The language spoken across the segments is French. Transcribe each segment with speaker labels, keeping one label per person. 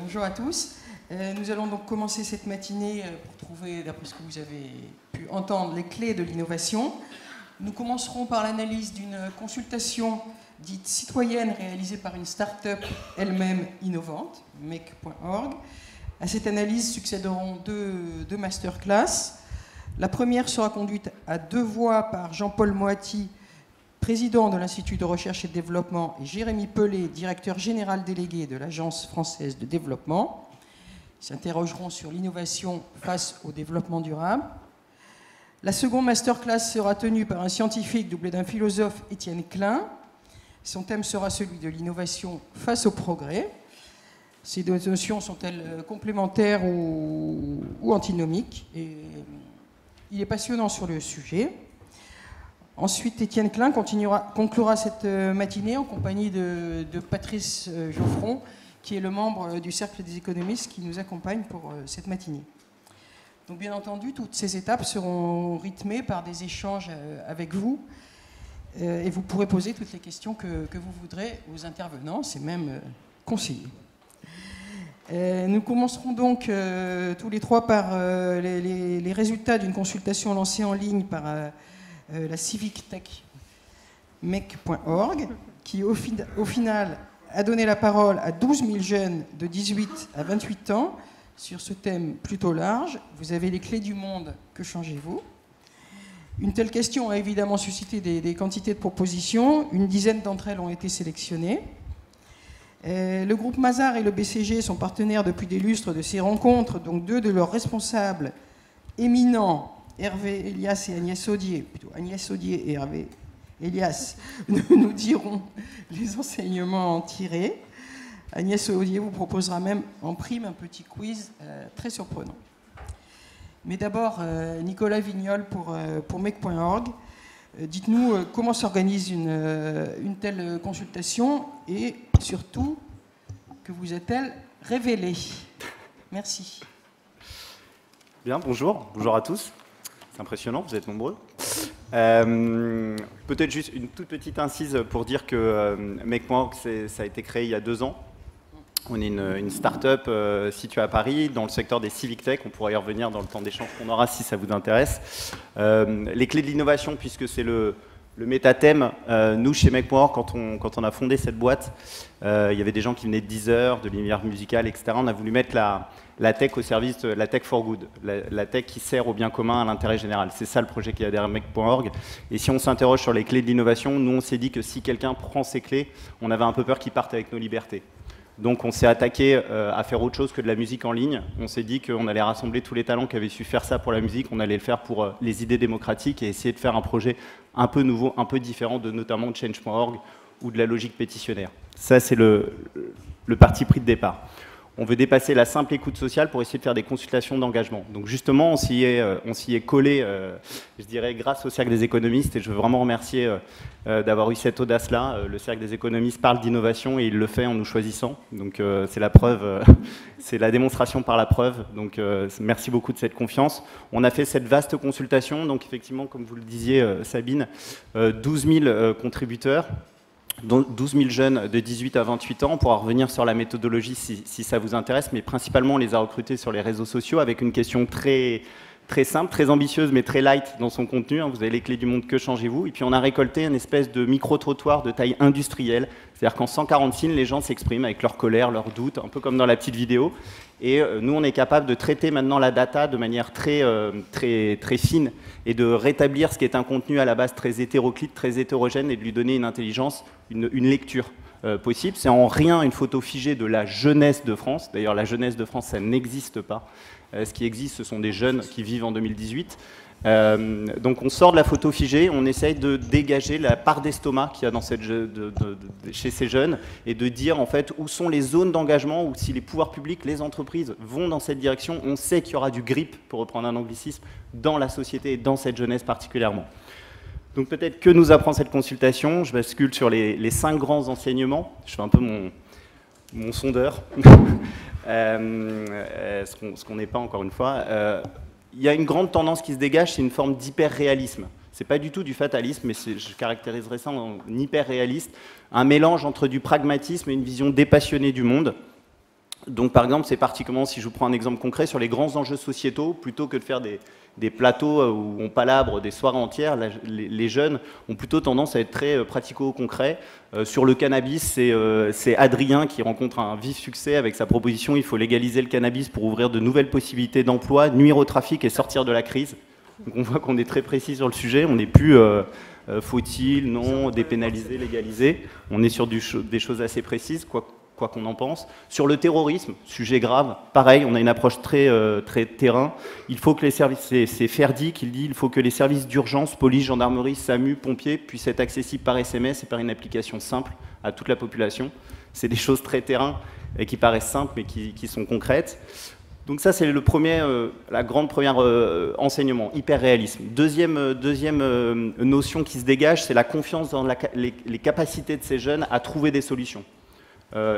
Speaker 1: Bonjour à tous. Nous allons donc commencer cette matinée pour trouver, d'après ce que vous avez pu entendre, les clés de l'innovation. Nous commencerons par l'analyse d'une consultation dite citoyenne réalisée par une start-up elle-même innovante, Make.org. À cette analyse succéderont deux masterclass. La première sera conduite à deux voix par Jean-Paul Moati, président de l'Institut de recherche et de développement, et Jérémy Pelé, directeur général délégué de l'Agence française de développement. Ils s'interrogeront sur l'innovation face au développement durable. La seconde masterclass sera tenue par un scientifique doublé d'un philosophe, Étienne Klein. Son thème sera celui de l'innovation face au progrès. Ces deux notions sont-elles complémentaires ou antinomiques? Et il est passionnant sur le sujet. Ensuite, Étienne Klein conclura cette matinée en compagnie de Patrice Geoffron, qui est le membre du Cercle des économistes qui nous accompagne pour cette matinée. Donc, bien entendu, toutes ces étapes seront rythmées par des échanges avec vous, et vous pourrez poser toutes les questions que vous voudrez aux intervenants, c'est même conseillé. Nous commencerons donc tous les trois par les résultats d'une consultation lancée en ligne par la Civic Tech Make.org, qui au final a donné la parole à 12 000 jeunes de 18 à 28 ans sur ce thème plutôt large. Vous avez les clés du monde, que changez-vous? Une telle question a évidemment suscité des quantités de propositions. Une dizaine d'entre elles ont été sélectionnées. Le groupe Mazars et le BCG sont partenaires depuis des lustres de ces rencontres, donc deux de leurs responsables éminents, Hervé Elias et Agnès Audier, plutôt Agnès Audier et Hervé Elias, nous diront les enseignements tirés. Agnès Audier vous proposera même en prime un petit quiz très surprenant. Mais d'abord, Nicolas Vignol pour Make.org. Dites-nous comment s'organise une telle consultation et surtout, que vous a-t-elle révélé? Merci.
Speaker 2: Bien, bonjour à tous. C'est impressionnant, vous êtes nombreux. Peut-être juste une toute petite incise pour dire que Make.org, ça a été créé il y a 2 ans. On est une start-up située à Paris, dans le secteur des civic tech. On pourra y revenir dans le temps d'échange qu'on aura si ça vous intéresse. Les clés de l'innovation, puisque c'est le métathème, nous, chez Make.org, quand on a fondé cette boîte, il y avait des gens qui venaient de Deezer, de l'univers musical, etc. On a voulu mettre la tech au service de la tech for good, la tech qui sert au bien commun, à l'intérêt général. C'est ça le projet qui est derrière Make.org. Et si on s'interroge sur les clés de l'innovation, nous, on s'est dit que si quelqu'un prend ces clés, on avait un peu peur qu'il parte avec nos libertés. Donc on s'est attaqué à faire autre chose que de la musique en ligne. On s'est dit qu'on allait rassembler tous les talents qui avaient su faire ça pour la musique, on allait le faire pour les idées démocratiques et essayer de faire un projet un peu nouveau, un peu différent de notamment de Change.org ou de la logique pétitionnaire. Ça, c'est le parti pris de départ. On veut dépasser la simple écoute sociale pour essayer de faire des consultations d'engagement. Donc justement, on s'y est collé, je dirais, grâce au Cercle des économistes. Et je veux vraiment remercier d'avoir eu cette audace-là. Le Cercle des économistes parle d'innovation et il le fait en nous choisissant. Donc c'est la preuve, c'est la démonstration par la preuve. Donc merci beaucoup de cette confiance. On a fait cette vaste consultation. Donc effectivement, comme vous le disiez, Sabine, 12 000 contributeurs. 12 000 jeunes de 18 à 28 ans. On pourra revenir sur la méthodologie si ça vous intéresse, mais principalement on les a recrutés sur les réseaux sociaux avec une question très simple, très ambitieuse, mais très light dans son contenu. Vous avez les clés du monde, que changez-vous? Et puis on a récolté une espèce de micro-trottoir de taille industrielle. C'est-à-dire qu'en 140 signes, les gens s'expriment avec leur colère, leurs doutes, un peu comme dans la petite vidéo. Et nous, on est capable de traiter maintenant la data de manière très fine et de rétablir ce qui est un contenu à la base très hétéroclite, très hétérogène et de lui donner une intelligence, une lecture possible. C'est en rien une photo figée de la jeunesse de France. D'ailleurs, la jeunesse de France, ça n'existe pas. Ce qui existe, ce sont des jeunes qui vivent en 2018. Donc on sort de la photo figée, on essaye de dégager la part d'estomac qu'il y a dans chez ces jeunes et de dire en fait où sont les zones d'engagement, où si les pouvoirs publics, les entreprises vont dans cette direction, on sait qu'il y aura du grip, pour reprendre un anglicisme, dans la société et dans cette jeunesse particulièrement. Donc peut-être que nous apprend cette consultation, je bascule sur les 5 grands enseignements, je fais un peu mon sondeur, ce qu'on n'est pas encore une fois. Il y a une grande tendance qui se dégage, c'est une forme d'hyper-réalisme. Ce n'est pas du tout du fatalisme, mais je caractériserais ça en hyper-réaliste. Un mélange entre du pragmatisme et une vision dépassionnée du monde. Donc par exemple, c'est particulièrement, si je vous prends un exemple concret, sur les grands enjeux sociétaux, plutôt que de faire des plateaux où on palabre des soirées entières, les jeunes ont plutôt tendance à être très pratico-concrets. Sur le cannabis, c'est Adrien qui rencontre un vif succès avec sa proposition « Il faut légaliser le cannabis pour ouvrir de nouvelles possibilités d'emploi, nuire au trafic et sortir de la crise ». Donc on voit qu'on est très précis sur le sujet, on n'est plus faut-il, non, dépénaliser, légaliser. On est sur des choses assez précises, quoi qu'on en pense. Sur le terrorisme, sujet grave, pareil, on a une approche très terrain. Il faut que les services, c'est Ferdi qui le dit, il faut que les services d'urgence, police, gendarmerie, SAMU, pompiers, puissent être accessibles par SMS et par une application simple à toute la population. C'est des choses très terrain et qui paraissent simples mais qui sont concrètes. Donc ça, c'est la grande première enseignement, hyper-réalisme. Deuxième notion qui se dégage, c'est la confiance dans les capacités de ces jeunes à trouver des solutions.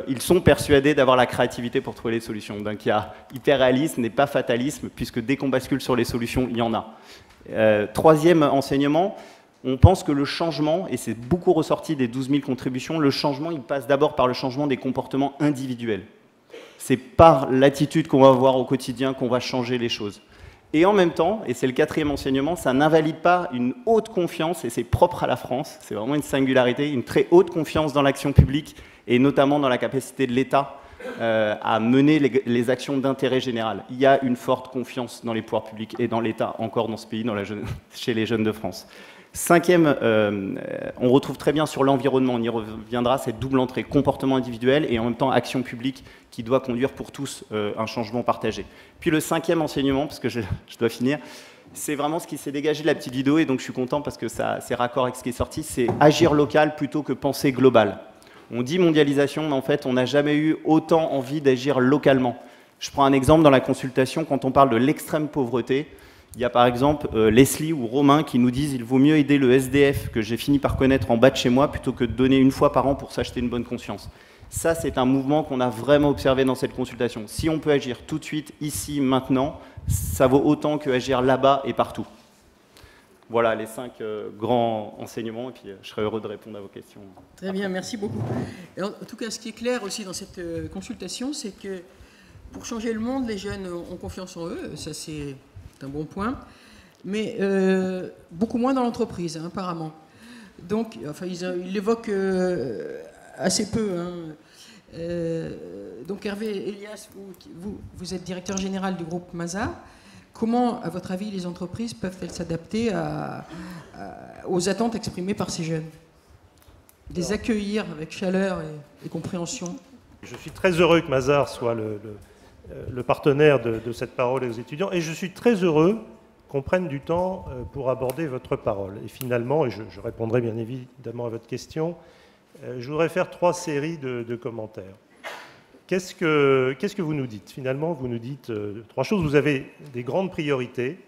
Speaker 2: Ils sont persuadés d'avoir la créativité pour trouver les solutions. Donc il y a hyper-réalisme n'est pas fatalisme, puisque dès qu'on bascule sur les solutions, il y en a. Troisième enseignement, on pense que le changement, et c'est beaucoup ressorti des 12 000 contributions, le changement, il passe d'abord par le changement des comportements individuels. C'est par l'attitude qu'on va avoir au quotidien qu'on va changer les choses. Et en même temps, et c'est le quatrième enseignement, ça n'invalide pas une haute confiance, et c'est propre à la France, c'est vraiment une singularité, une très haute confiance dans l'action publique, et notamment dans la capacité de l'État à mener les actions d'intérêt général. Il y a une forte confiance dans les pouvoirs publics et dans l'État, encore dans ce pays, chez les jeunes de France. Cinquième, on retrouve très bien sur l'environnement, on y reviendra, cette double entrée, comportement individuel et en même temps action publique qui doit conduire pour tous un changement partagé. Puis le cinquième enseignement, parce que je dois finir, c'est vraiment ce qui s'est dégagé de la petite vidéo et donc je suis content parce que c'est raccord avec ce qui est sorti, c'est agir local plutôt que penser global. On dit mondialisation, mais en fait on n'a jamais eu autant envie d'agir localement. Je prends un exemple dans la consultation, quand on parle de l'extrême pauvreté, il y a par exemple Leslie ou Romain qui nous disent « Il vaut mieux aider le SDF que j'ai fini par connaître en bas de chez moi plutôt que de donner une fois par an pour s'acheter une bonne conscience ». Ça, c'est un mouvement qu'on a vraiment observé dans cette consultation. Si on peut agir tout de suite, ici, maintenant, ça vaut autant qu'agir là-bas et partout. Voilà les 5 grands enseignements et puis je serai heureux de répondre à vos questions.
Speaker 1: Très bien, merci beaucoup. Et en tout cas, ce qui est clair aussi dans cette consultation, c'est que pour changer le monde, les jeunes ont confiance en eux, ça c'est un bon point, mais beaucoup moins dans l'entreprise, hein, apparemment. Donc, enfin, ils l'évoquent assez peu. Hein. Donc, Hervé Elias, vous êtes directeur général du groupe Mazars. Comment, à votre avis, les entreprises peuvent-elles s'adapter aux attentes exprimées par ces jeunes? Les accueillir avec chaleur et compréhension?
Speaker 3: Je suis très heureux que Mazars soit le partenaire de cette parole aux étudiants et je suis très heureux qu'on prenne du temps pour aborder votre parole. Et finalement, et je répondrai bien évidemment à votre question, je voudrais faire 3 séries de commentaires. Qu'est-ce que vous nous dites? Finalement, vous nous dites 3 choses. Vous avez des grandes priorités,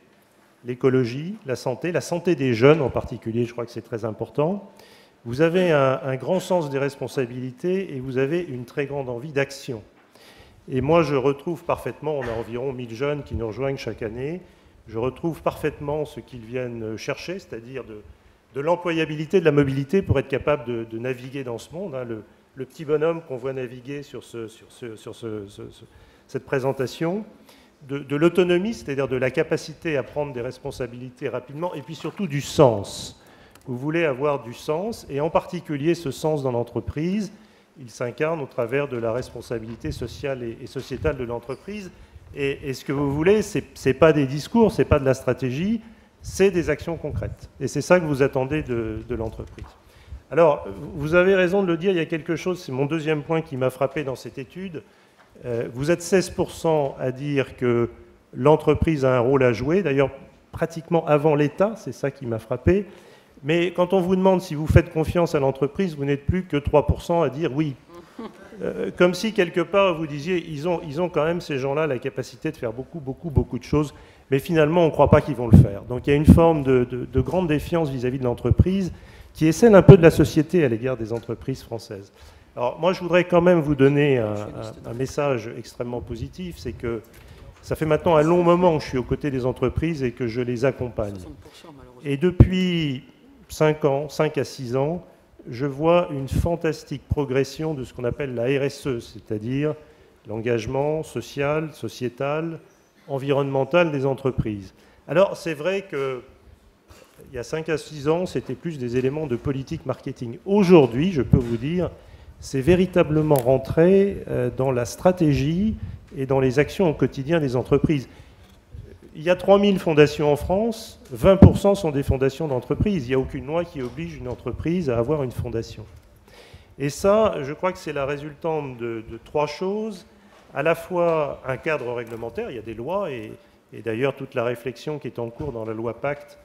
Speaker 3: l'écologie, la santé des jeunes en particulier, je crois que c'est très important. Vous avez un grand sens des responsabilités et vous avez une très grande envie d'action. Et moi, je retrouve parfaitement, on a environ 1000 jeunes qui nous rejoignent chaque année, je retrouve parfaitement ce qu'ils viennent chercher, c'est-à-dire de l'employabilité, de la mobilité pour être capable de naviguer dans ce monde. Hein, le petit bonhomme qu'on voit naviguer sur cette présentation, de l'autonomie, c'est-à-dire de la capacité à prendre des responsabilités rapidement, et puis surtout du sens. Vous voulez avoir du sens, et en particulier ce sens dans l'entreprise, il s'incarne au travers de la responsabilité sociale et sociétale de l'entreprise. Et ce que vous voulez, ce n'est pas des discours, ce n'est pas de la stratégie, c'est des actions concrètes. Et c'est ça que vous attendez de l'entreprise. Alors, vous avez raison de le dire, il y a quelque chose, c'est mon deuxième point qui m'a frappé dans cette étude. Vous êtes 16% à dire que l'entreprise a un rôle à jouer, d'ailleurs pratiquement avant l'État, c'est ça qui m'a frappé. Mais quand on vous demande si vous faites confiance à l'entreprise, vous n'êtes plus que 3% à dire oui. Comme si, quelque part, vous disiez, ils ont quand même, ces gens-là, la capacité de faire beaucoup de choses, mais finalement, on ne croit pas qu'ils vont le faire. Donc il y a une forme de grande défiance vis-à-vis de l'entreprise, qui est celle un peu de la société à l'égard des entreprises françaises. Alors moi, je voudrais quand même vous donner un message extrêmement positif, c'est que ça fait maintenant un long moment que je suis aux côtés des entreprises et que je les accompagne. Et depuis 5 à 6 ans, je vois une fantastique progression de ce qu'on appelle la RSE, c'est-à-dire l'engagement social, sociétal, environnemental des entreprises. Alors, c'est vrai que il y a 5 à 6 ans, c'était plus des éléments de politique marketing. Aujourd'hui, je peux vous dire, c'est véritablement rentré dans la stratégie et dans les actions au quotidien des entreprises. Il y a 3000 fondations en France, 20% sont des fondations d'entreprises. Il n'y a aucune loi qui oblige une entreprise à avoir une fondation. Et ça, je crois que c'est la résultante de 3 choses. À la fois un cadre réglementaire, il y a des lois, et d'ailleurs toute la réflexion qui est en cours dans la loi Pacte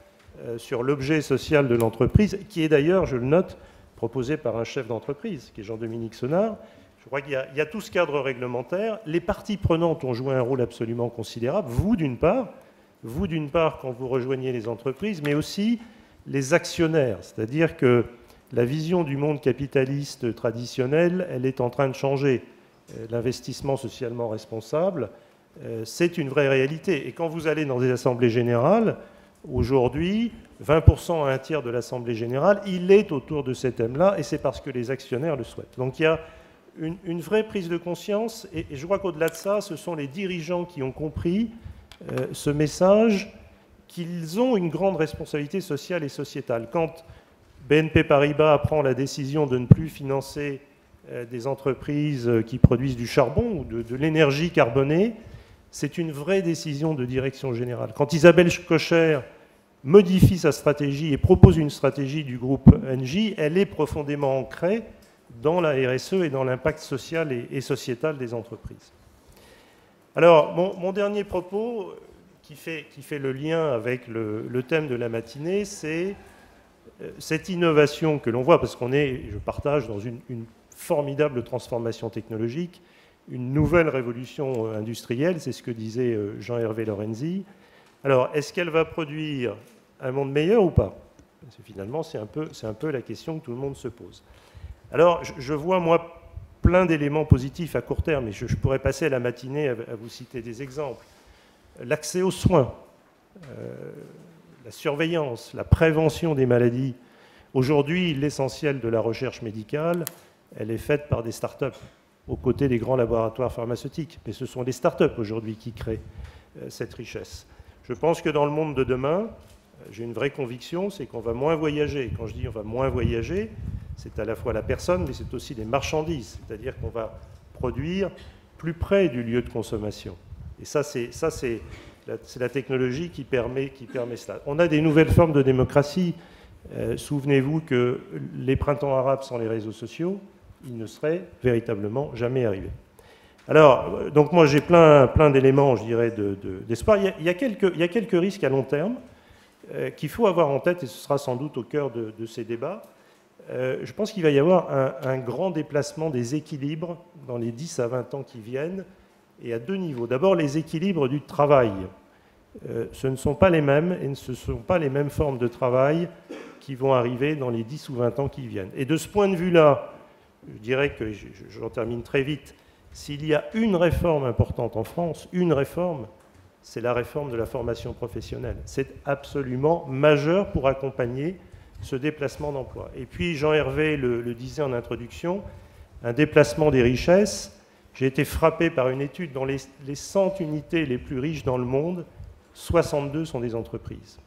Speaker 3: sur l'objet social de l'entreprise, qui est d'ailleurs, je le note, proposé par un chef d'entreprise, qui est Jean-Dominique Senard. Je crois qu'il y a tout ce cadre réglementaire. Les parties prenantes ont joué un rôle absolument considérable. Vous, d'une part, quand vous rejoignez les entreprises, mais aussi les actionnaires. C'est-à-dire que la vision du monde capitaliste traditionnel, elle est en train de changer. L'investissement socialement responsable, c'est une vraie réalité. Et quand vous allez dans des assemblées générales, aujourd'hui, 20% à un tiers de l'Assemblée générale, il est autour de ces thèmes-là, et c'est parce que les actionnaires le souhaitent. Donc il y a une vraie prise de conscience, et je crois qu'au-delà de ça, ce sont les dirigeants qui ont compris ce message, qu'ils ont une grande responsabilité sociale et sociétale. Quand BNP Paribas prend la décision de ne plus financer des entreprises qui produisent du charbon ou de l'énergie carbonée, c'est une vraie décision de direction générale. Quand Isabelle Cocher modifie sa stratégie et propose une stratégie du groupe Engie, elle est profondément ancrée dans la RSE et dans l'impact social et sociétal des entreprises. Alors, mon dernier propos, qui fait le lien avec le thème de la matinée, c'est cette innovation que l'on voit, parce je partage dans une formidable transformation technologique, une nouvelle révolution industrielle, c'est ce que disait Jean-Hervé Lorenzi. Alors, est-ce qu'elle va produire un monde meilleur ou pas? Parce que finalement, c'est un peu la question que tout le monde se pose. Alors, je vois, moi, plein d'éléments positifs à court terme, et je pourrais passer la matinée à vous citer des exemples. L'accès aux soins, la surveillance, la prévention des maladies. Aujourd'hui, l'essentiel de la recherche médicale, elle est faite par des start-up, aux côtés des grands laboratoires pharmaceutiques. Mais ce sont les start-up aujourd'hui qui créent cette richesse. Je pense que dans le monde de demain, j'ai une vraie conviction, c'est qu'on va moins voyager. Et quand je dis on va moins voyager, c'est à la fois la personne, mais c'est aussi les marchandises. C'est-à-dire qu'on va produire plus près du lieu de consommation. Et ça, c'est la technologie qui permet cela. On a des nouvelles formes de démocratie. Souvenez-vous que les printemps arabes sans les réseaux sociaux, ils ne seraient véritablement jamais arrivés. Alors, donc moi j'ai plein d'éléments, je dirais, d'espoir. Il y a quelques risques à long terme qu'il faut avoir en tête, et ce sera sans doute au cœur de ces débats. Je pense qu'il va y avoir un grand déplacement des équilibres dans les 10 à 20 ans qui viennent, et à 2 niveaux. D'abord, les équilibres du travail. Ce ne sont pas les mêmes, et ce ne sont pas les mêmes formes de travail qui vont arriver dans les 10 ou 20 ans qui viennent. Et de ce point de vue-là, je dirais que, j'en termine très vite, s'il y a une réforme importante en France, une réforme, c'est la réforme de la formation professionnelle. C'est absolument majeur pour accompagner ce déplacement d'emploi. Et puis, Jean-Hervé le disait en introduction, un déplacement des richesses. J'ai été frappé par une étude dans les 100 unités les plus riches dans le monde, 62 sont des entreprises.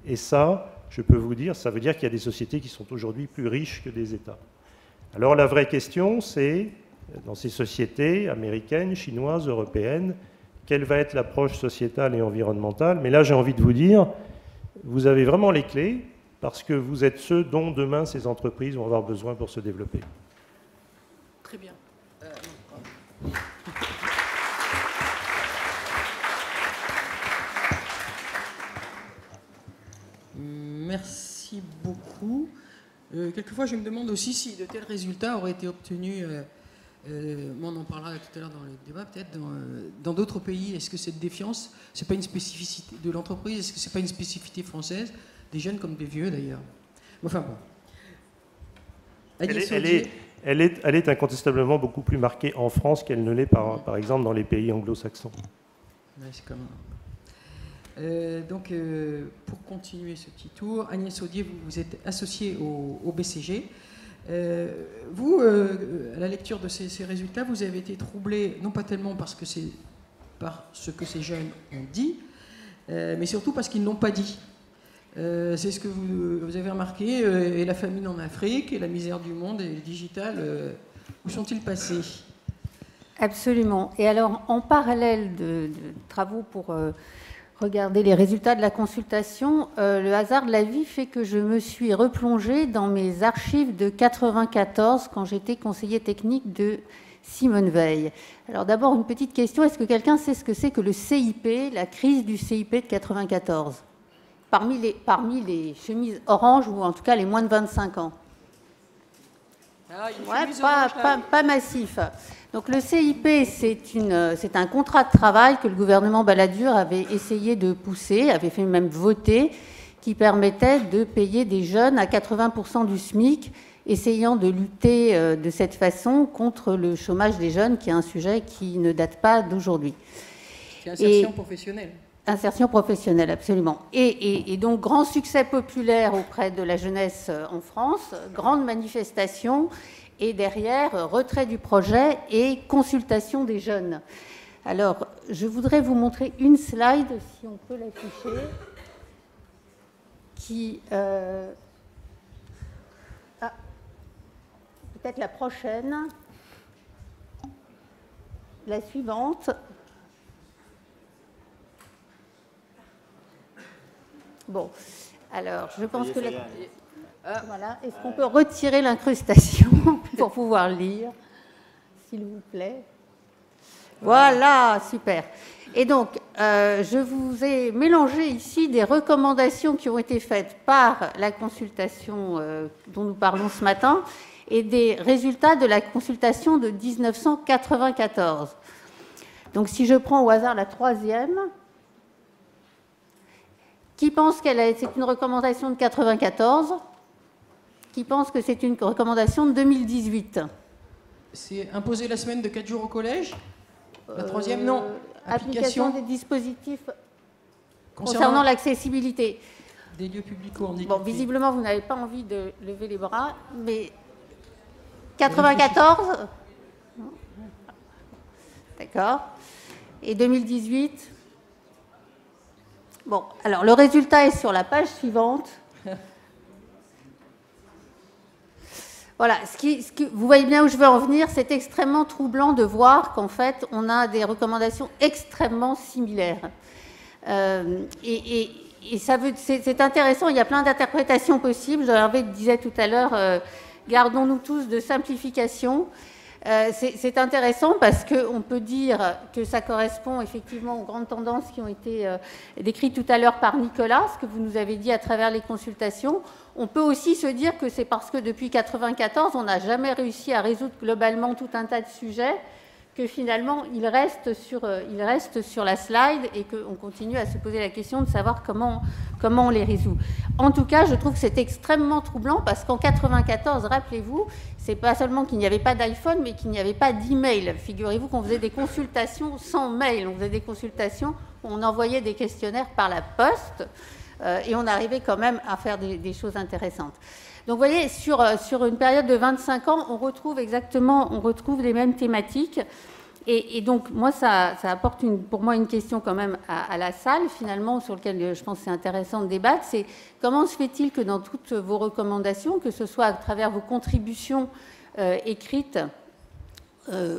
Speaker 3: Et ça, je peux vous dire, ça veut dire qu'il y a des sociétés qui sont aujourd'hui plus riches que des États. Alors la vraie question, c'est, dans ces sociétés américaines, chinoises, européennes, quelle va être l'approche sociétale et environnementale? Mais là, j'ai envie de vous dire, vous avez vraiment les clés, parce que vous êtes ceux dont demain ces entreprises vont avoir besoin pour se développer.
Speaker 1: Très bien. Merci beaucoup. Quelquefois, je me demande aussi si de tels résultats auraient été obtenus, on en parlera tout à l'heure dans le débat, peut-être dans d'autres pays. Est-ce que cette défiance, c'est pas une spécificité de l'entreprise? Est-ce que c'est pas une spécificité française, des jeunes comme des vieux d'ailleurs? Enfin bon.
Speaker 3: Elle est incontestablement beaucoup plus marquée en France qu'elle ne l'est par exemple dans les pays anglo-saxons.
Speaker 1: Ouais, c'est comme... pour continuer ce petit tour, Agnès Audier, vous êtes associée au BCG. Vous, à la lecture de ces résultats, vous avez été troublé, non pas tellement par ce que ces jeunes ont dit, mais surtout parce qu'ils n'ont pas dit. C'est ce que vous avez remarqué, et la famine en Afrique, et la misère du monde, et le digital, où sont-ils passés?
Speaker 4: Absolument. Et alors, en parallèle de travaux pour regarder les résultats de la consultation, le hasard de la vie fait que je me suis replongée dans mes archives de 94, quand j'étais conseiller technique de Simone Veil. Alors d'abord, une petite question, est-ce que quelqu'un sait ce que c'est que le CIP, la crise du CIP de 94 ? Parmi les chemises oranges, ou en tout cas les moins de 25 ans. Pas massif. Donc le CIP, c'est un contrat de travail que le gouvernement Balladur avait essayé de pousser, avait fait même voter, qui permettait de payer des jeunes à 80% du SMIC, essayant de lutter de cette façon contre le chômage des jeunes, qui est un sujet qui ne date pas d'aujourd'hui.
Speaker 1: C'est insertion professionnelle.
Speaker 4: Insertion professionnelle, absolument. Et donc, grand succès populaire auprès de la jeunesse en France, grande manifestation, et derrière, retrait du projet et consultation des jeunes. Alors, je voudrais vous montrer une slide, si on peut l'afficher, qui... peut-être la prochaine, la suivante. Bon, alors, je pense que... Voilà. Est-ce qu'on peut retirer l'incrustation pour pouvoir lire, s'il vous plaît? Voilà, super. Et donc, je vous ai mélangé ici des recommandations qui ont été faites par la consultation dont nous parlons ce matin et des résultats de la consultation de 1994. Donc, si je prends au hasard la troisième... Qui pense que c'est une recommandation de 94? Qui pense que c'est une recommandation de 2018?
Speaker 1: C'est imposer la semaine de 4 jours au collège? La troisième, non.
Speaker 4: Application des dispositifs concernant l'accessibilité.
Speaker 1: Des lieux publics ou handicapés.
Speaker 4: Bon, visiblement, vous n'avez pas envie de lever les bras, mais 94? D'accord. Et 2018? Bon, alors le résultat est sur la page suivante. Voilà, vous voyez bien où je veux en venir. C'est extrêmement troublant de voir qu'en fait, on a des recommandations extrêmement similaires. Et c'est intéressant, il y a plein d'interprétations possibles. Hervé disait tout à l'heure, gardons-nous tous de simplification. C'est intéressant parce qu'on peut dire que ça correspond effectivement aux grandes tendances qui ont été décrites tout à l'heure par Nicolas, ce que vous nous avez dit à travers les consultations. On peut aussi se dire que c'est parce que depuis 1994, on n'a jamais réussi à résoudre globalement tout un tas de sujets, que finalement, il reste sur la slide et qu'on continue à se poser la question de savoir comment on les résout. En tout cas, je trouve que c'est extrêmement troublant parce qu'en 1994, rappelez-vous, c'est pas seulement qu'il n'y avait pas d'iPhone, mais qu'il n'y avait pas d'email. Figurez-vous qu'on faisait des consultations sans mail. On faisait des consultations où on envoyait des questionnaires par la poste et on arrivait quand même à faire des choses intéressantes. Donc, vous voyez, sur une période de 25 ans, on retrouve les mêmes thématiques. Et donc, moi, ça apporte pour moi une question quand même à la salle, finalement, sur laquelle je pense que c'est intéressant de débattre. C'est comment se fait-il que dans toutes vos recommandations, que ce soit à travers vos contributions écrites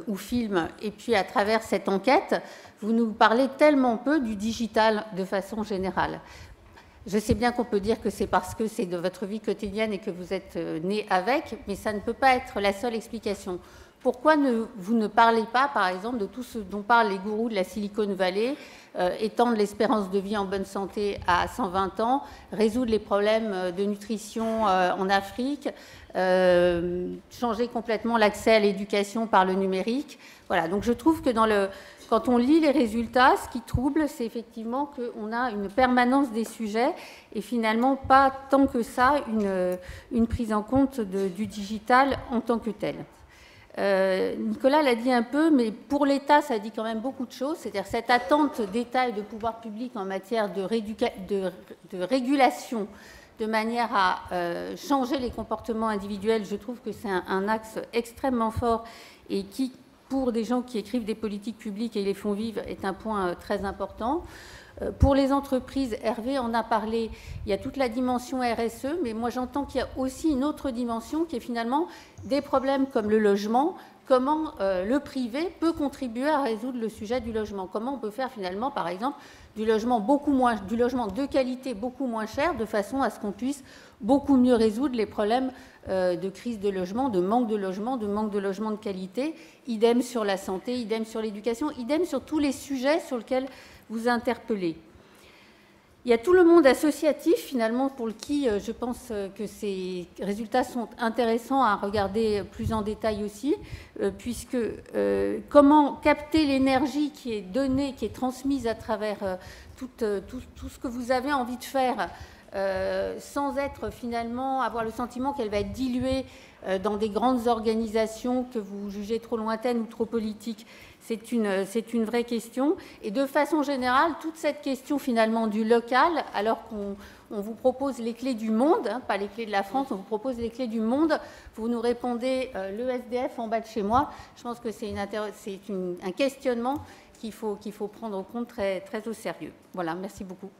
Speaker 4: ou films, et puis à travers cette enquête, vous nous parlez tellement peu du digital de façon générale? Je sais bien qu'on peut dire que c'est parce que c'est de votre vie quotidienne et que vous êtes né avec, mais ça ne peut pas être la seule explication. Pourquoi vous ne parlez pas, par exemple, de tout ce dont parlent les gourous de la Silicon Valley, étendre l'espérance de vie en bonne santé à 120 ans, résoudre les problèmes de nutrition en Afrique, changer complètement l'accès à l'éducation par le numérique. Voilà, donc je trouve que quand on lit les résultats, ce qui trouble, c'est effectivement qu'on a une permanence des sujets et finalement pas tant que ça une prise en compte du digital en tant que tel. Nicolas l'a dit un peu, mais pour l'État, ça dit quand même beaucoup de choses. C'est-à-dire cette attente d'État et de pouvoir public en matière de régulation de manière à changer les comportements individuels. Je trouve que c'est un axe extrêmement fort et qui, pour des gens qui écrivent des politiques publiques et les font vivre, est un point très important. Pour les entreprises, Hervé en a parlé, il y a toute la dimension RSE, mais moi j'entends qu'il y a aussi une autre dimension qui est finalement des problèmes comme le logement. Comment le privé peut contribuer à résoudre le sujet du logement. Comment on peut faire finalement, par exemple, du logement de qualité beaucoup moins cher, de façon à ce qu'on puisse beaucoup mieux résoudre les problèmes de crise de logement, de manque de logement de qualité. Idem sur la santé, idem sur l'éducation, idem sur tous les sujets sur lesquels vous interpellez. Il y a tout le monde associatif, finalement, pour qui je pense que ces résultats sont intéressants à regarder plus en détail aussi, puisque comment capter l'énergie qui est donnée, qui est transmise à travers tout ce que vous avez envie de faire, sans être finalement, avoir le sentiment qu'elle va être diluée dans des grandes organisations que vous jugez trop lointaines ou trop politiques. C'est une vraie question. Et de façon générale, toute cette question finalement du local, alors qu'on vous propose les clés du monde, hein, pas les clés de la France, on vous propose les clés du monde, vous nous répondez le SDF en bas de chez moi. Je pense que c'est un questionnement qu'il faut prendre en compte très, très au sérieux. Voilà, merci beaucoup.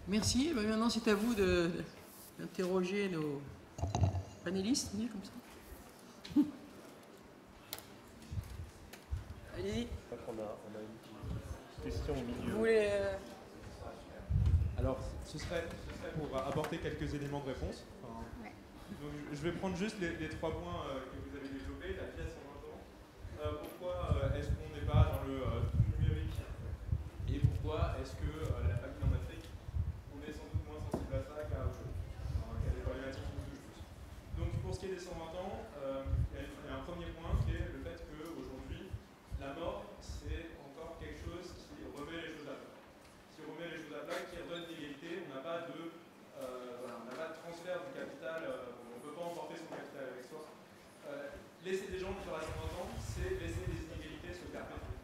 Speaker 1: Merci. Maintenant, c'est à vous d'interroger nos panélistes, on dit comme ça. Allez-y.
Speaker 3: On a une question au milieu.
Speaker 1: Vous voulez
Speaker 5: Alors, ce serait pour apporter quelques éléments de réponse. Enfin, donc, je vais prendre juste les 3 points que vous avez développés, la pièce en même temps. Pourquoi est-ce qu'on n'est pas dans le tout numérique? Et pourquoi est-ce que la famille en Afrique, on est sans doute moins sensible à ça qu'à autre chose, qu'à des problématiques qui nous touchent plus. Donc, pour ce qui est des 120 ans, il y a un premier point qui est le fait qu'aujourd'hui, la mort, c'est encore quelque chose qui remet les choses à plat. Qui remet les choses à plat, qui redonne l'égalité. On n'a pas de transfert du capital, on ne peut pas emporter son capital avec soi. Laisser des gens vivre à 120 ans, c'est laisser les inégalités se perpétuer.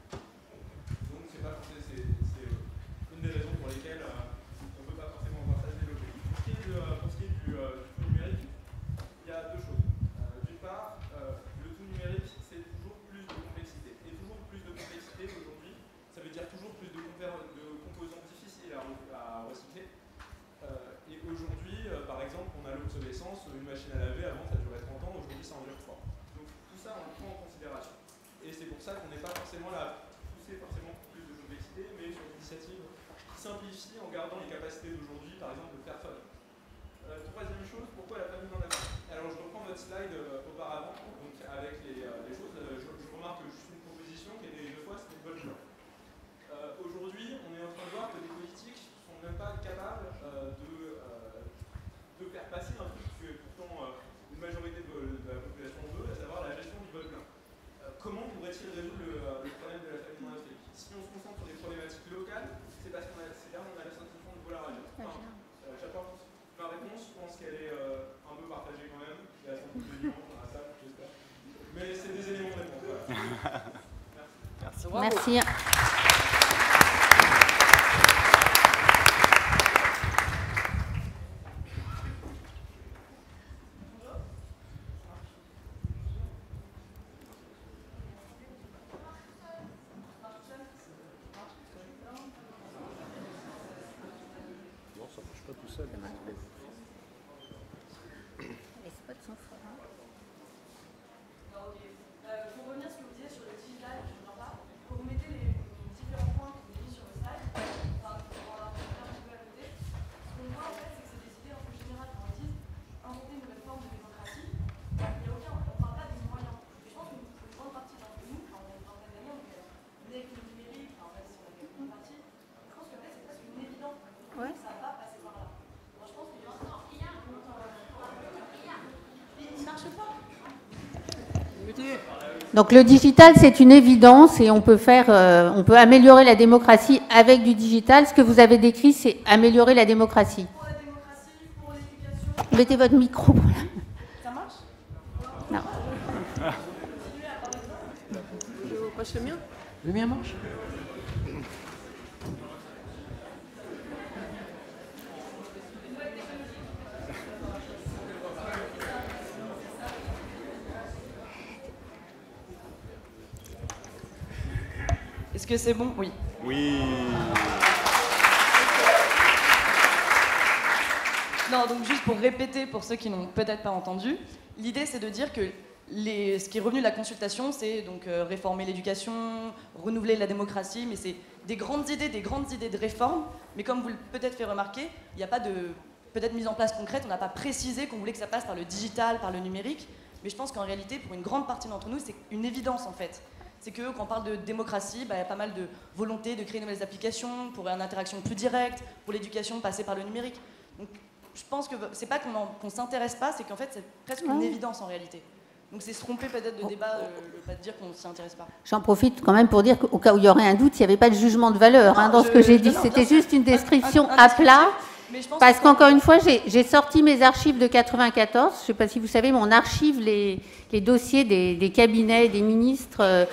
Speaker 5: Donc c'est une des raisons pour lesquelles on ne peut pas forcément voir ça se développer. Pour ce qui est du tout numérique, il y a 2 choses. D'une part, le tout numérique, c'est toujours plus de complexité. Et toujours plus de complexité aujourd'hui, ça veut dire toujours plus de composants difficiles à recycler. Et aujourd'hui, par exemple, on a l'obsolescence, une machine à laver, avant ça durait 30 ans, aujourd'hui ça en dure 3. Donc tout ça, on le prend en considération. Et c'est pour ça qu'on n'est pas forcément là pousser forcément pour plus de complexité, mais sur une initiative qui simplifie en gardant les capacités d'aujourd'hui, par exemple, de personnes. Troisième chose, pourquoi la famille dans la vie? Alors je reprends votre slide auparavant, donc avec les choses, je remarque juste une proposition qui est des 2 fois, c'était une bonne chose. Aujourd'hui, on est en train de voir que les politiques ne sont même pas capables de faire passer un truc que pourtant une majorité de la population veut, à savoir la gestion du vote blanc. Comment pourrait-il résoudre le problème de la famille en Afrique? Si on se concentre sur les problématiques locales, c'est parce qu'on a la sensation de vouloir agir. J'apporte ma réponse, je pense qu'elle est un peu partagée quand même. Il y a sans doute des nuances dans la salle, j'espère. Mais c'est des éléments de réponse. Voilà.
Speaker 4: Merci.
Speaker 5: Merci.
Speaker 6: Pour revenir sur ce que vous disiez sur le digital, vous mettez les différents points que vous avez mis sur le slide, pour avoir un peu à côté. Ce qu'on voit en fait, c'est que c'est des idées un peu générales quand on dit inventer une nouvelle forme de démocratie. Il n'y a aucun, on ne parle pas des moyens. Et je pense que une grande partie d'entre nous, quand on a une vingtaine d'années, on est avec le numérique, même si on a quelques parties, je pense que c'est presque une évidence. Ça va passer par là. Moi, je pense qu'il y a il ne marche pas.
Speaker 4: Donc le digital, c'est une évidence et on peut améliorer la démocratie avec du digital. Ce que vous avez décrit, c'est améliorer la démocratie.
Speaker 6: Pour la démocratie, pour l'éducation.
Speaker 4: Mettez votre micro.
Speaker 6: Ça marche?
Speaker 4: Non.
Speaker 1: Je passe le mien. Le mien marche?
Speaker 6: Est-ce que c'est bon? Oui.
Speaker 2: Oui.
Speaker 6: Non, donc juste pour répéter, pour ceux qui n'ont peut-être pas entendu, l'idée c'est de dire que ce qui est revenu de la consultation, c'est donc réformer l'éducation, renouveler la démocratie, mais c'est des grandes idées de réforme, mais comme vous le peut-être fait remarquer, il n'y a pas de peut-être mise en place concrète, on n'a pas précisé qu'on voulait que ça passe par le digital, par le numérique, mais je pense qu'en réalité, pour une grande partie d'entre nous, c'est une évidence en fait. C'est que quand on parle de démocratie, il y a pas mal de volonté de créer de nouvelles applications, pour une interaction plus directe, pour l'éducation, passer par le numérique. Donc, je pense que c'est pas qu'on s'intéresse pas, c'est qu'en fait c'est presque une évidence en réalité. Donc c'est se tromper peut-être de débat, le pas de dire qu'on s'y intéresse pas.
Speaker 4: J'en profite quand même pour dire qu'au cas où il y aurait un doute, il n'y avait pas de jugement de valeur dans ce que j'ai dit. C'était juste une description à plat. Parce qu'encore une fois, j'ai sorti mes archives de 94. Je ne sais pas si vous savez, mais on archive les dossiers des cabinets, des ministres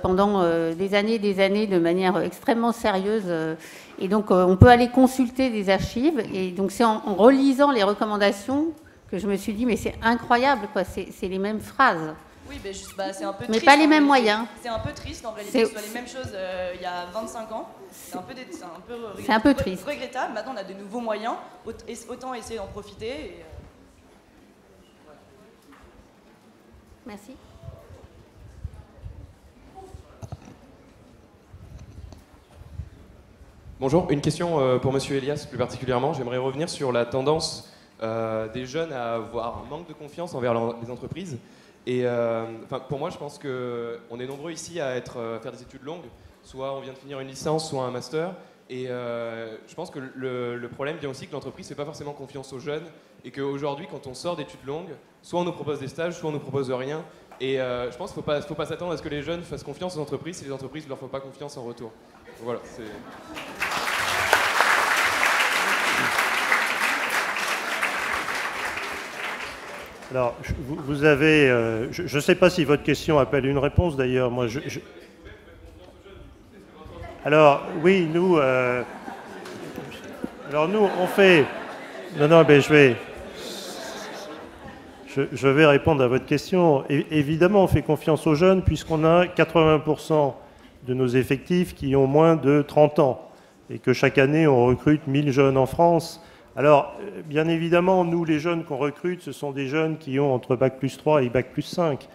Speaker 4: pendant des années de manière extrêmement sérieuse. Et donc, on peut aller consulter des archives. Et donc, c'est en relisant les recommandations que je me suis dit, mais c'est incroyable, quoi. C'est les mêmes phrases.
Speaker 6: Oui, mais c'est un peu triste.
Speaker 4: Mais pas les mêmes moyens.
Speaker 6: C'est un peu triste en réalité que ce soit les mêmes choses il y a 25 ans. C'est
Speaker 4: un peu triste.
Speaker 6: Regrettable. Maintenant, on a de nouveaux moyens. Autant essayer d'en profiter. Et,
Speaker 4: Merci.
Speaker 7: Bonjour, une question pour Monsieur Elias plus particulièrement. J'aimerais revenir sur la tendance des jeunes à avoir un manque de confiance envers les entreprises. Et pour moi, je pense qu'on est nombreux ici à faire des études longues. Soit on vient de finir une licence, soit un master. Et je pense que le problème vient aussi que l'entreprise ne fait pas forcément confiance aux jeunes. Et qu'aujourd'hui, quand on sort d'études longues, soit on nous propose des stages, soit on nous propose rien. Et je pense qu'il ne faut pas s'attendre à ce que les jeunes fassent confiance aux entreprises si les entreprises ne leur font pas confiance en retour. Donc voilà, c'est...
Speaker 3: Alors, vous avez... je ne sais pas si votre question appelle une réponse, d'ailleurs. Moi, Alors, oui, nous... Alors, nous, on fait... Non, mais je vais répondre à votre question. Évidemment, on fait confiance aux jeunes, puisqu'on a 80% de nos effectifs qui ont moins de 30 ans, et que chaque année, on recrute 1000 jeunes en France. Alors, bien évidemment, nous, les jeunes qu'on recrute, ce sont des jeunes qui ont entre Bac+3 et Bac+5.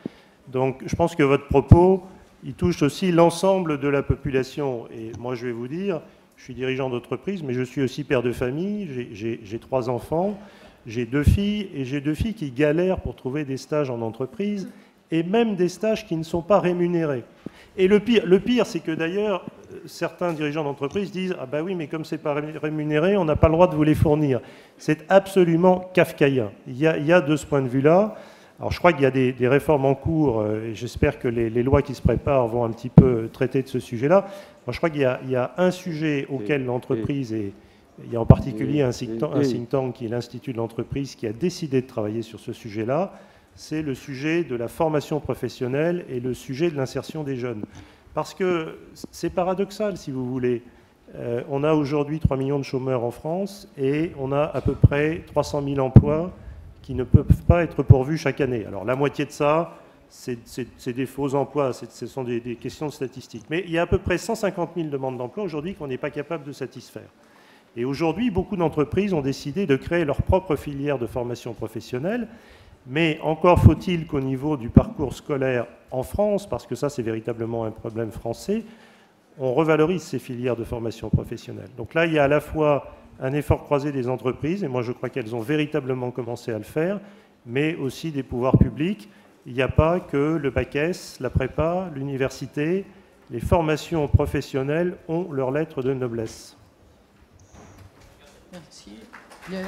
Speaker 3: Donc, je pense que votre propos, il touche aussi l'ensemble de la population. Et moi, je vais vous dire, je suis dirigeant d'entreprise, mais je suis aussi père de famille, j'ai 3 enfants, j'ai 2 filles, et j'ai 2 filles qui galèrent pour trouver des stages en entreprise, et même des stages qui ne sont pas rémunérés. Et le pire, c'est que d'ailleurs, certains dirigeants d'entreprise disent « Ah ben oui, mais comme ce n'est pas rémunéré, on n'a pas le droit de vous les fournir ». C'est absolument kafkaïen. Il y a de ce point de vue-là. Alors je crois qu'il y a des réformes en cours, et j'espère que les lois qui se préparent vont un petit peu traiter de ce sujet-là. Moi, je crois qu'il y a un sujet auquel l'entreprise est... Il y a en particulier un think tank qui est l'Institut de l'entreprise qui a décidé de travailler sur ce sujet-là. C'est le sujet de la formation professionnelle et le sujet de l'insertion des jeunes. Parce que c'est paradoxal, si vous voulez. On a aujourd'hui 3 millions de chômeurs en France et on a à peu près 300 000 emplois qui ne peuvent pas être pourvus chaque année. Alors la moitié de ça, c'est des faux emplois, ce sont des questions de statistiques. Mais il y a à peu près 150 000 demandes d'emploi aujourd'hui qu'on n'est pas capable de satisfaire. Et aujourd'hui, beaucoup d'entreprises ont décidé de créer leur propre filière de formation professionnelle. Mais encore faut-il qu'au niveau du parcours scolaire en France, parce que ça c'est véritablement un problème français, on revalorise ces filières de formation professionnelle. Donc là, il y a à la fois un effort croisé des entreprises, et moi je crois qu'elles ont véritablement commencé à le faire, mais aussi des pouvoirs publics. Il n'y a pas que le bac S, la prépa, l'université, les formations professionnelles ont leur lettre de noblesse.
Speaker 1: Merci. Il y a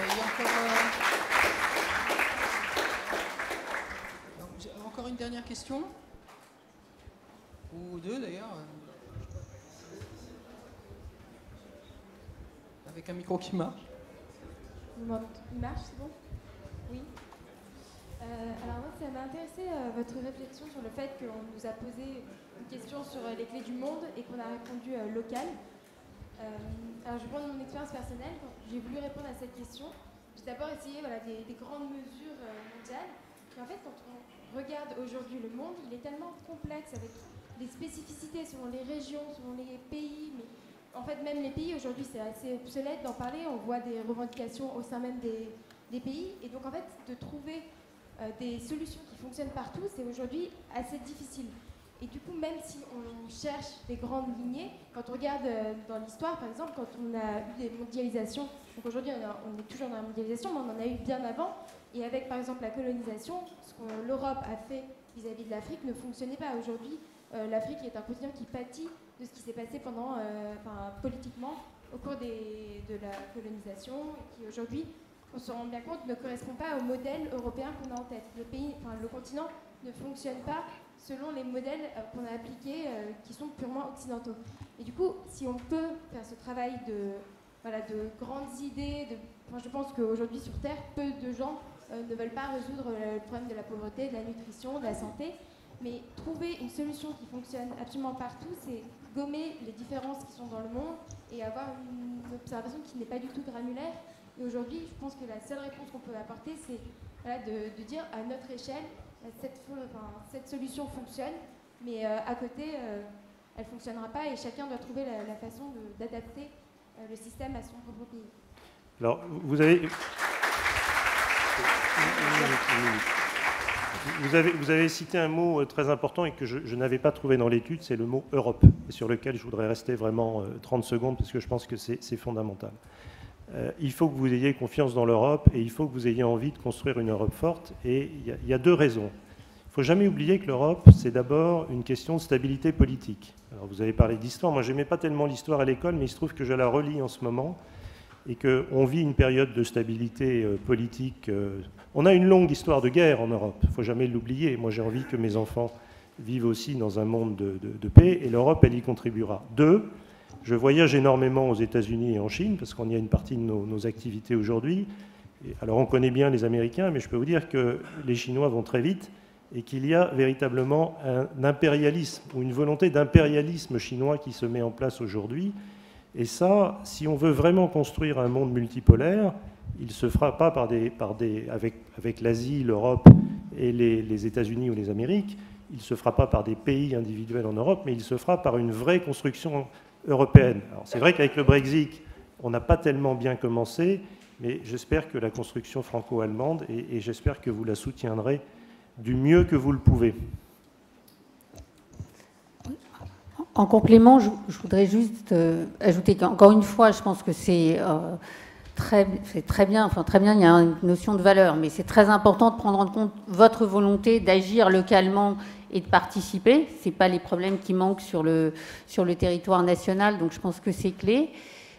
Speaker 1: encore une dernière question? Ou deux d'ailleurs? Avec un micro qui marche.
Speaker 6: Il marche, c'est bon? Oui. Alors moi, ça m'a intéressé votre réflexion sur le fait qu'on nous a posé une question sur les clés du monde et qu'on a répondu local. Alors je vais prendre mon expérience personnelle. Quand j'ai voulu répondre à cette question, j'ai d'abord essayé des grandes mesures mondiales. Et en fait, quand on regarde aujourd'hui le monde, il est tellement complexe avec les spécificités selon les régions, selon les pays. Mais en fait, même les pays, aujourd'hui, c'est assez obsolète d'en parler. On voit des revendications au sein même des pays. Et donc, en fait, de trouver des solutions qui fonctionnent partout, c'est aujourd'hui assez difficile. Et du coup, même si on cherche des grandes lignées, quand on regarde dans l'histoire, par exemple, quand on a eu des mondialisations, donc aujourd'hui on est toujours dans la mondialisation, mais on en a eu bien avant, et avec par exemple la colonisation, ce que l'Europe a fait vis-à-vis de l'Afrique ne fonctionnait pas. Aujourd'hui, l'Afrique est un continent qui pâtit de ce qui s'est passé politiquement au cours de la colonisation, et qui aujourd'hui, on se rend bien compte, ne correspond pas au modèle européen qu'on a en tête. Le continent ne fonctionne pas selon les modèles qu'on a appliqués, qui sont purement occidentaux. Et du coup, si on peut faire ce travail de grandes idées, je pense qu'aujourd'hui sur Terre, peu de gens ne veulent pas résoudre le problème de la pauvreté, de la nutrition, de la santé, mais trouver une solution qui fonctionne absolument partout, c'est gommer les différences qui sont dans le monde et avoir une observation qui n'est pas du tout granulaire. Et aujourd'hui, je pense que la seule réponse qu'on peut apporter, c'est de dire à notre échelle, cette solution fonctionne, mais à côté, elle ne fonctionnera pas et chacun doit trouver la façon d'adapter le système à son propre pays.
Speaker 3: Alors, vous avez cité un mot très important et que je n'avais pas trouvé dans l'étude, c'est le mot Europe, et sur lequel je voudrais rester vraiment 30 secondes parce que je pense que c'est fondamental. Il faut que vous ayez confiance dans l'Europe et il faut que vous ayez envie de construire une Europe forte. Et il y a deux raisons. Il ne faut jamais oublier que l'Europe, c'est d'abord une question de stabilité politique. Alors vous avez parlé d'histoire. Moi, je n'aimais pas tellement l'histoire à l'école, mais il se trouve que je la relis en ce moment et qu'on vit une période de stabilité politique. On a une longue histoire de guerre en Europe. Il ne faut jamais l'oublier. Moi, j'ai envie que mes enfants vivent aussi dans un monde de paix et l'Europe, elle y contribuera. Deux, je voyage énormément aux États-Unis et en Chine, parce qu'on y a une partie de nos activités aujourd'hui. Alors on connaît bien les Américains, mais je peux vous dire que les Chinois vont très vite et qu'il y a véritablement un impérialisme ou une volonté d'impérialisme chinois qui se met en place aujourd'hui. Et ça, si on veut vraiment construire un monde multipolaire, il ne se fera pas avec l'Asie, l'Europe et les États-Unis ou les Amériques, il ne se fera pas par des pays individuels en Europe, mais il se fera par une vraie construction européenne. Alors c'est vrai qu'avec le Brexit, on n'a pas tellement bien commencé, mais j'espère que la construction franco-allemande, et j'espère que vous la soutiendrez du mieux que vous le pouvez.
Speaker 4: En complément, je voudrais juste ajouter qu'encore une fois, je pense que c'est très bien, il y a une notion de valeur, mais c'est très important de prendre en compte votre volonté d'agir localement et de participer. Ce n'est pas les problèmes qui manquent sur le territoire national, donc je pense que c'est clé.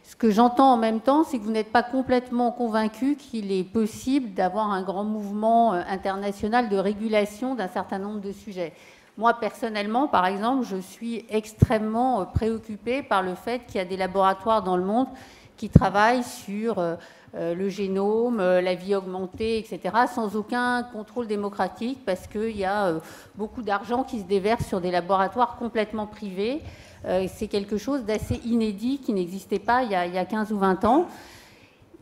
Speaker 4: Ce que j'entends en même temps, c'est que vous n'êtes pas complètement convaincu qu'il est possible d'avoir un grand mouvement international de régulation d'un certain nombre de sujets. Moi, personnellement, par exemple, je suis extrêmement préoccupée par le fait qu'il y a des laboratoires dans le monde qui travaillent sur le génome, la vie augmentée, etc., sans aucun contrôle démocratique, parce qu'il y a beaucoup d'argent qui se déverse sur des laboratoires complètement privés. C'est quelque chose d'assez inédit qui n'existait pas il y a 15 ou 20 ans.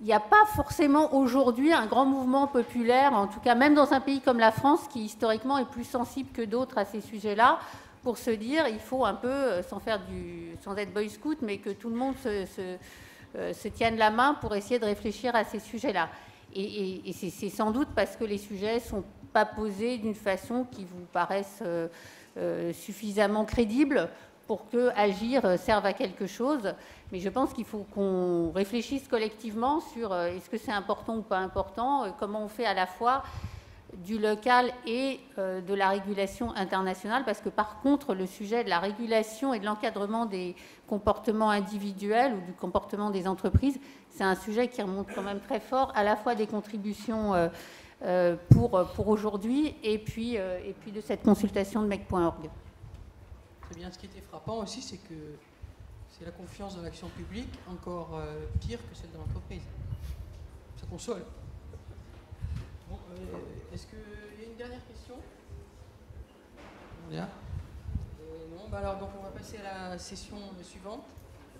Speaker 4: Il n'y a pas forcément aujourd'hui un grand mouvement populaire, en tout cas même dans un pays comme la France, qui historiquement est plus sensible que d'autres à ces sujets-là, pour se dire il faut un peu, sans être boy scout, mais que tout le monde se tienne la main pour essayer de réfléchir à ces sujets-là. Et c'est sans doute parce que les sujets ne sont pas posés d'une façon qui vous paraisse suffisamment crédible pour que agir serve à quelque chose. Mais je pense qu'il faut qu'on réfléchisse collectivement sur est-ce que c'est important ou pas important, comment on fait à la fois du local et de la régulation internationale, parce que par contre, le sujet de la régulation et de l'encadrement des comportements individuels ou du comportement des entreprises, c'est un sujet qui remonte quand même très fort, à la fois des contributions pour aujourd'hui et puis de cette consultation de mec.org.
Speaker 1: Très bien. Ce qui était frappant aussi, c'est que c'est la confiance dans l'action publique encore pire que celle de l'entreprise. Ça console. Bon, est-ce qu'il y a une dernière question? Bien. Non, bah alors donc on va passer à la session suivante,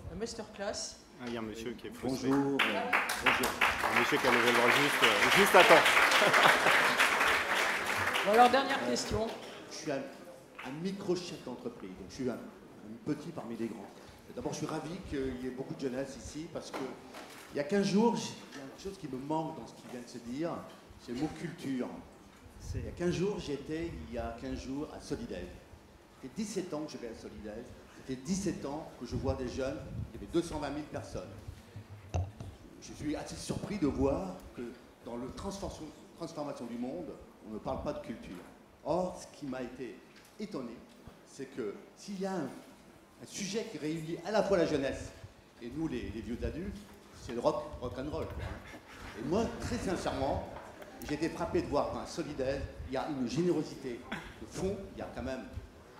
Speaker 1: la masterclass.
Speaker 2: Ah, il y a un monsieur qui est frustré.
Speaker 8: Bonjour. Bonjour.
Speaker 2: Un monsieur qui a levé le bras juste à temps.
Speaker 1: Bon, alors dernière question.
Speaker 8: Je suis un micro-chef d'entreprise, donc je suis un petit parmi les grands. D'abord, je suis ravi qu'il y ait beaucoup de jeunesse ici, parce qu'il y a 15 jours, il y a quelque chose qui me manque dans ce qui vient de se dire, c'est le mot culture. Il y a 15 jours, j'étais, à Solidaise. Ça fait 17 ans que je vais à Solidaise. Ça fait 17 ans que je vois des jeunes, il y avait 220 000 personnes. Je suis assez surpris de voir que dans le transformation du monde, on ne parle pas de culture. Or, ce qui m'a été étonné, c'est que s'il y a un sujet qui réunit à la fois la jeunesse et nous, les vieux adultes, c'est le rock and roll. Et moi, très sincèrement, j'ai été frappé de voir qu'à Solidaire, il y a une générosité de fond, il y a quand même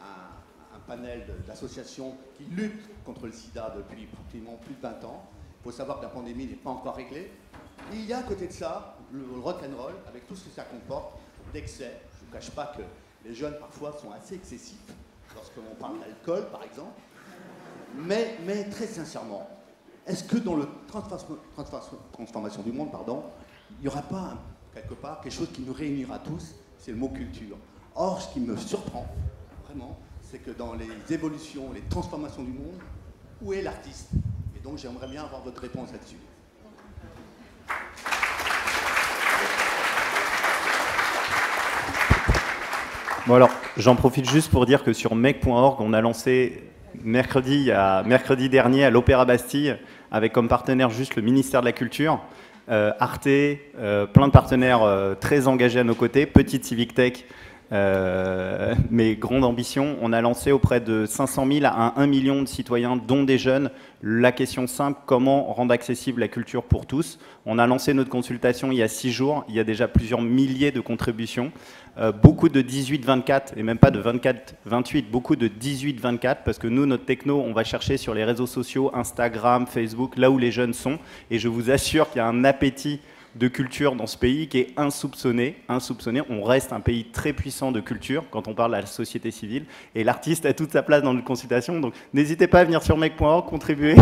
Speaker 8: un panel d'associations qui luttent contre le sida depuis pratiquement plus de 20 ans. Il faut savoir que la pandémie n'est pas encore réglée. Et il y a à côté de ça, le rock and roll, avec tout ce que ça comporte d'excès. Je ne vous cache pas que les jeunes, parfois, sont assez excessifs, lorsqu'on parle d'alcool, par exemple. Mais très sincèrement, est-ce que dans le transformation du monde, il n'y aura pas, quelque part, quelque chose qui nous réunira tous, c'est le mot culture. Or, ce qui me surprend, vraiment, c'est que dans les évolutions, les transformations du monde, où est l'artiste? Et donc, j'aimerais bien avoir votre réponse là-dessus.
Speaker 2: Bon alors, j'en profite juste pour dire que sur mec.org, on a lancé mercredi dernier à l'Opéra Bastille, avec comme partenaire juste le ministère de la Culture, Arte, plein de partenaires très engagés à nos côtés, petite Civic Tech, mais grande ambition. On a lancé auprès de 500 000 à 1 million de citoyens, dont des jeunes, la question simple, comment rendre accessible la culture pour tous. On a lancé notre consultation il y a 6 jours, il y a déjà plusieurs milliers de contributions. Beaucoup de 18-24, et même pas de 24-28, beaucoup de 18-24, parce que nous, notre techno, on va chercher sur les réseaux sociaux, Instagram, Facebook, là où les jeunes sont, et je vous assure qu'il y a un appétit de culture dans ce pays qui est insoupçonné. On reste un pays très puissant de culture quand on parle à la société civile, et l'artiste a toute sa place dans notre consultation, donc n'hésitez pas à venir sur mec.org, contribuer.